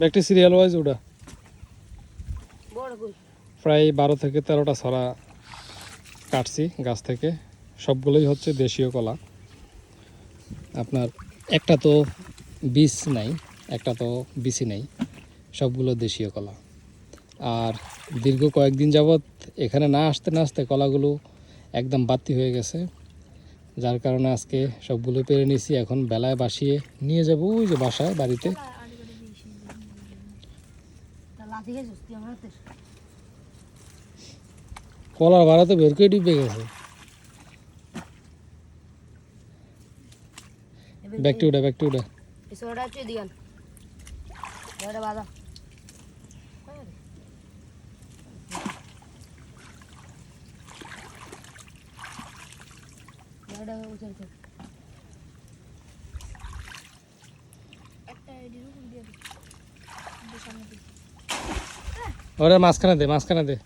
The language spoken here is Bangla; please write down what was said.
একটি সিরিয়াল ওয়াইজ ওটা প্রায় 12 থেকে 13টা ছড়া কাটছি গাছ থেকে, সবগুলোই হচ্ছে দেশীয় কলা। আপনার একটা তো বীজ নাই, একটা তো বিচি নেই, সবগুলো দেশীয় কলা। আর দীর্ঘ কয়েকদিন যাবৎ এখানে না আসতে না আসতে কলাগুলো একদম বাতি হয়ে গেছে, যার কারণে আজকে সবগুলো পেরে নিয়েছি। এখন বেলায় বাসিয়ে নিয়ে যাব ওই যে বাসায় বাড়িতে। কলার ভাড়াতে বের করে ডিবে গেছে। ব্যাগটি উঠা ওরা মাঝখানে দে